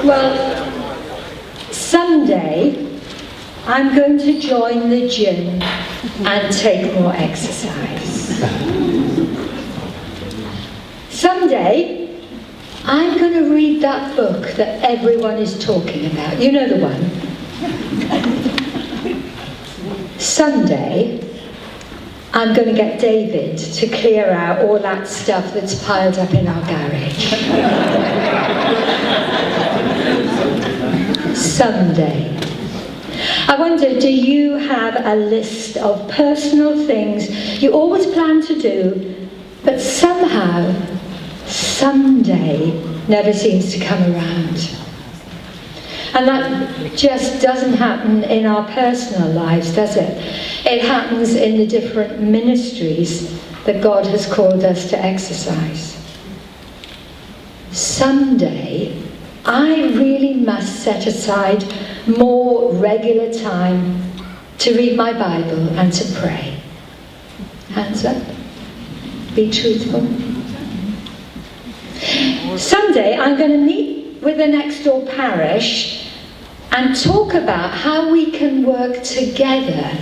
Well, someday I'm going to join the gym and take more exercise. Someday I'm going to read that book that everyone is talking about. You know the one. Someday I'm going to get David to clear out all that stuff that's piled up in our garage. Someday. I wonder, do you have a list of personal things you always plan to do, but somehow, someday, never seems to come around? And that just doesn't happen in our personal lives, does it? It happens in the different ministries that God has called us to exercise. Someday, I really must set aside more regular time to read my Bible and to pray. Hands up. Be truthful. Someday I'm going to meet with the next door parish and talk about how we can work together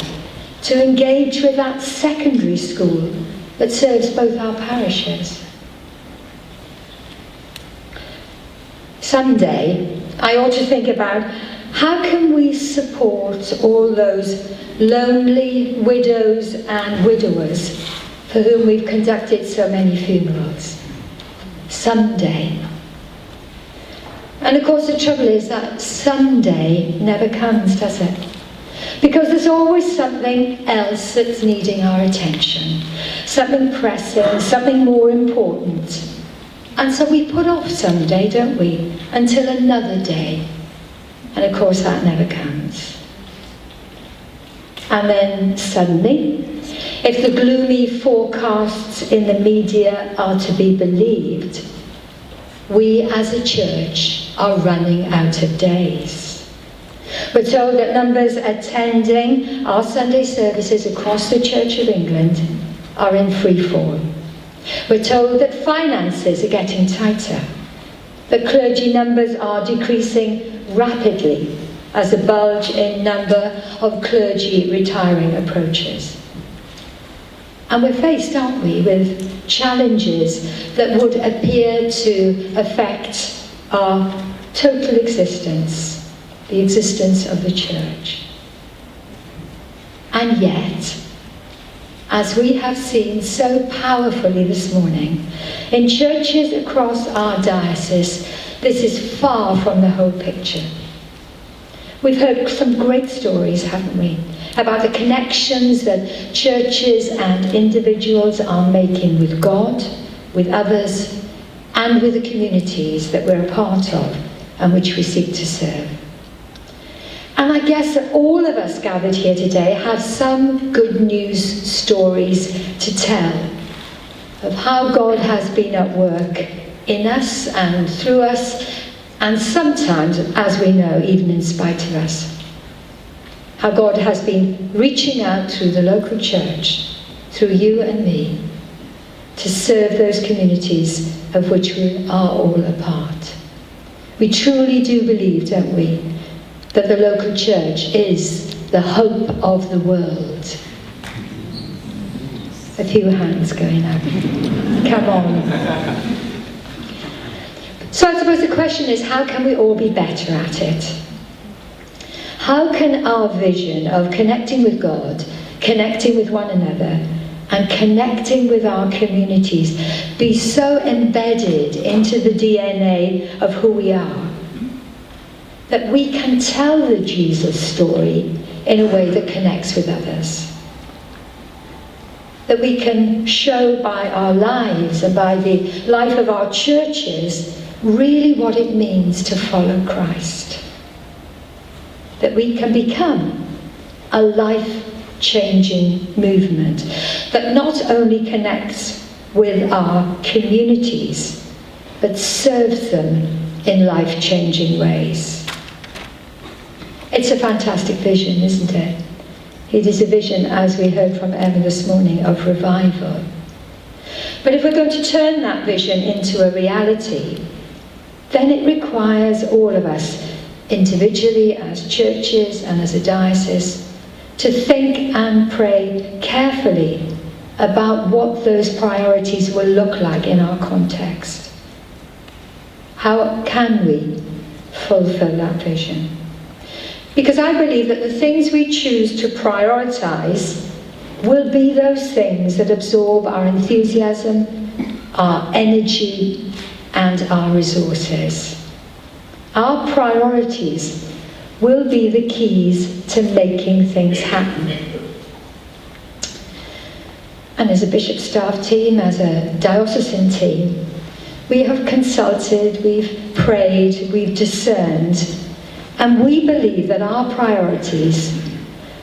to engage with that secondary school that serves both our parishes. Someday I ought to think about how can we support all those lonely widows and widowers for whom we've conducted so many funerals. Someday. And of course the trouble is that someday never comes, does it? Because there's always something else that's needing our attention. Something pressing, something more important. And so we put off someday, don't we? Until another day. And of course that never comes. And then suddenly, if the gloomy forecasts in the media are to be believed, we as a church are running out of days. We're told that numbers attending our Sunday services across the Church of England are in free fall. We're told that finances are getting tighter, that clergy numbers are decreasing rapidly as the bulge in number of clergy retiring approaches. And we're faced, aren't we, with challenges that would appear to affect our total existence, the existence of the church. And yet, as we have seen so powerfully this morning, in churches across our diocese, this is far from the whole picture. We've heard some great stories, haven't we, about the connections that churches and individuals are making with God, with others, and with the communities that we're a part of and which we seek to serve. And I guess that all of us gathered here today have some good news stories to tell of how God has been at work in us and through us, and sometimes, as we know, even in spite of us. How God has been reaching out through the local church, through you and me, to serve those communities of which we are all a part. We truly do believe, don't we, that the local church is the hope of the world. A few hands going up. Come on. So I suppose the question is, how can we all be better at it? How can our vision of connecting with God, connecting with one another, and connecting with our communities be so embedded into the DNA of who we are that we can tell the Jesus story in a way that connects with others? That we can show by our lives and by the life of our churches really what it means to follow Christ. That we can become a life-changing movement that not only connects with our communities, but serves them in life-changing ways. It's a fantastic vision, isn't it? It is a vision, as we heard from Emma this morning, of revival. But if we're going to turn that vision into a reality, then it requires all of us, individually, as churches and as a diocese, to think and pray carefully about what those priorities will look like in our context. How can we fulfill that vision? Because I believe that the things we choose to prioritize will be those things that absorb our enthusiasm, our energy, and our resources. Our priorities will be the keys to making things happen. And as a bishop staff team, as a diocesan team, we have consulted, we've prayed, we've discerned, and we believe that our priorities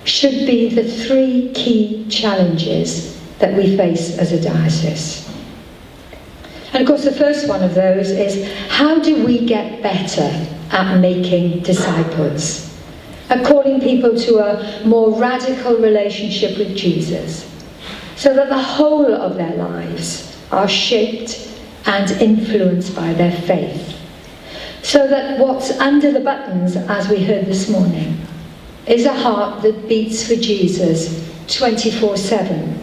should be the 3 key challenges that we face as a diocese. And of course, the first one of those is, how do we get better at making disciples? At calling people to a more radical relationship with Jesus, so that the whole of their lives are shaped and influenced by their faith. So that what's under the buttons, as we heard this morning, is a heart that beats for Jesus 24/7,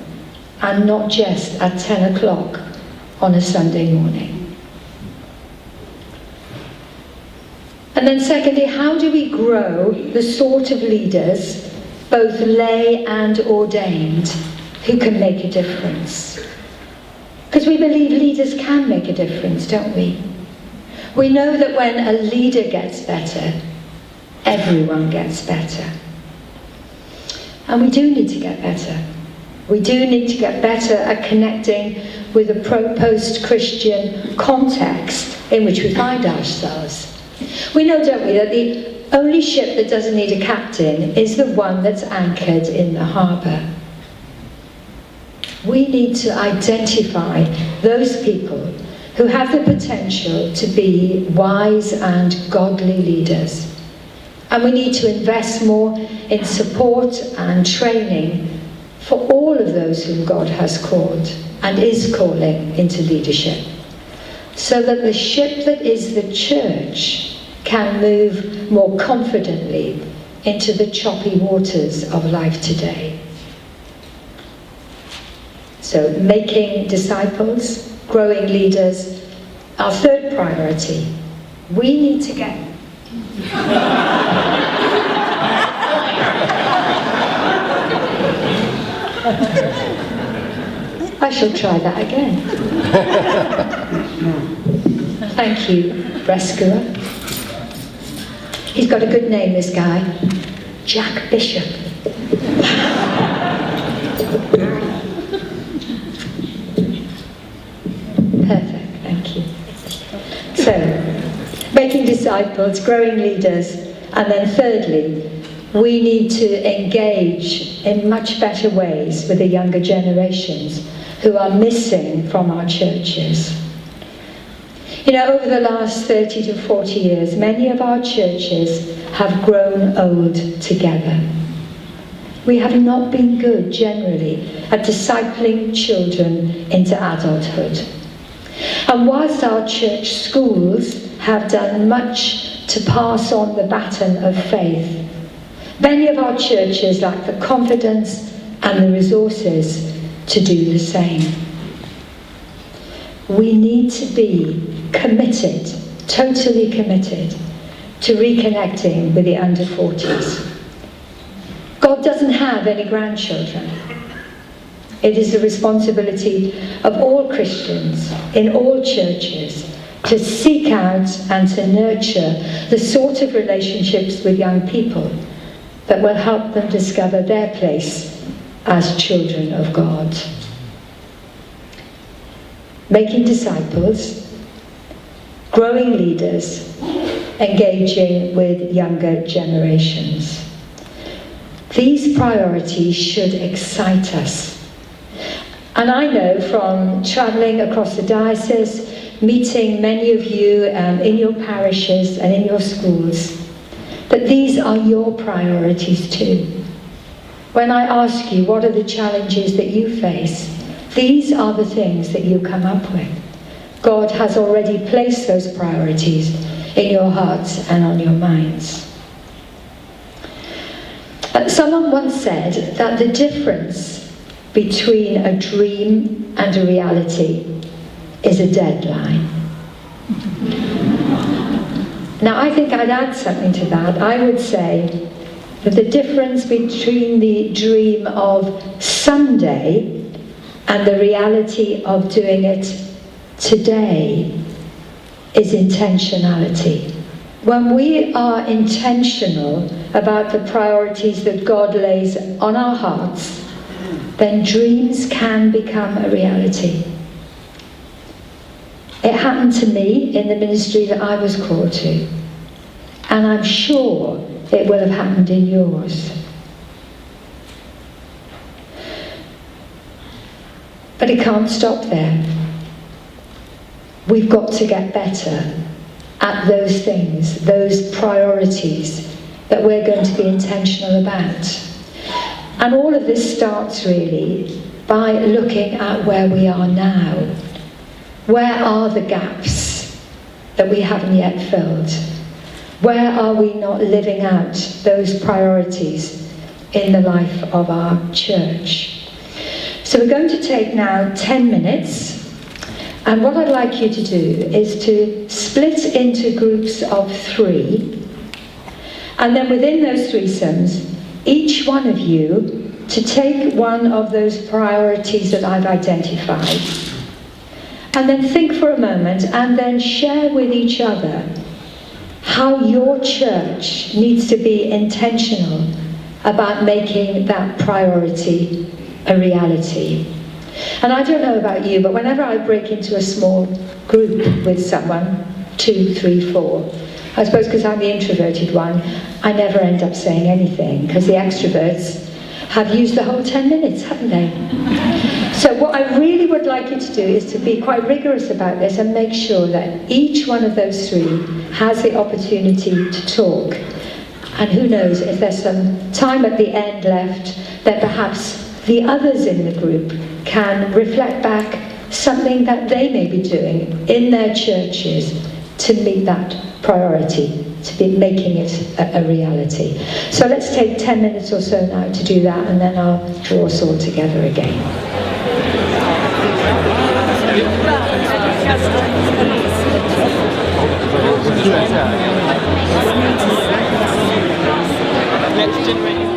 and not just at 10 o'clock on a Sunday morning. And then secondly, how do we grow the sort of leaders, both lay and ordained, who can make a difference? Because we believe leaders can make a difference, don't we? We know that when a leader gets better, everyone gets better. And we do need to get better. We do need to get better at connecting with the post-Christian context in which we find ourselves. We know, don't we, that the only ship that doesn't need a captain is the one that's anchored in the harbour. We need to identify those people who have the potential to be wise and godly leaders. And we need to invest more in support and training for all of those whom God has called and is calling into leadership, so that the ship that is the church can move more confidently into the choppy waters of life today. So making disciples, growing leaders, our third priority. We need to get I shall try that again. Thank you, rescuer. He's got a good name, this guy. Jack Bishop. Perfect, thank you. So, making disciples, growing leaders, and then thirdly, we need to engage in much better ways with the younger generations who are missing from our churches. You know, over the last 30 to 40 years, many of our churches have grown old together. We have not been good generally at discipling children into adulthood. And whilst our church schools have done much to pass on the baton of faith, many of our churches lack the confidence and the resources to do the same. We need to be committed, totally committed, to reconnecting with the under 40s. God doesn't have any grandchildren. It is the responsibility of all Christians in all churches to seek out and to nurture the sort of relationships with young people that will help them discover their place as children of God. Making disciples, growing leaders, engaging with younger generations. These priorities should excite us. And I know from travelling across the diocese, meeting many of you in your parishes and in your schools, that these are your priorities too. When I ask you what are the challenges that you face, These are the things that you come up with. God has already placed those priorities in your hearts and on your minds. Someone once said that the difference between a dream and a reality is a deadline. Now, I think I'd add something to that. I would say that the difference between the dream of Sunday and the reality of doing it today is intentionality. When we are intentional about the priorities that God lays on our hearts, then dreams can become a reality. It happened to me in the ministry that I was called to, and I'm sure it will have happened in yours. But it can't stop there. We've got to get better at those things, those priorities that we're going to be intentional about. And all of this starts really by looking at where we are now. Where are the gaps that we haven't yet filled? Where are we not living out those priorities in the life of our church? So we're going to take now 10 minutes. And what I'd like you to do is to split into groups of 3. And then within those threesomes, each one of you to take one of those priorities that I've identified. And then think for a moment and then share with each other how your church needs to be intentional about making that priority a reality. And I don't know about you, but whenever I break into a small group with someone, 2, 3, 4, I suppose because I'm the introverted one, I never end up saying anything, because the extroverts have used the whole 10 minutes, haven't they? So what I really would like you to do is to be quite rigorous about this and make sure that each one of those 3 has the opportunity to talk. And who knows, if there's some time at the end left, then perhaps the others in the group can reflect back something that they may be doing in their churches to meet that priority, to be making it a reality. So let's take 10 minutes or so now to do that, and then I'll draw us all together again. Next generation.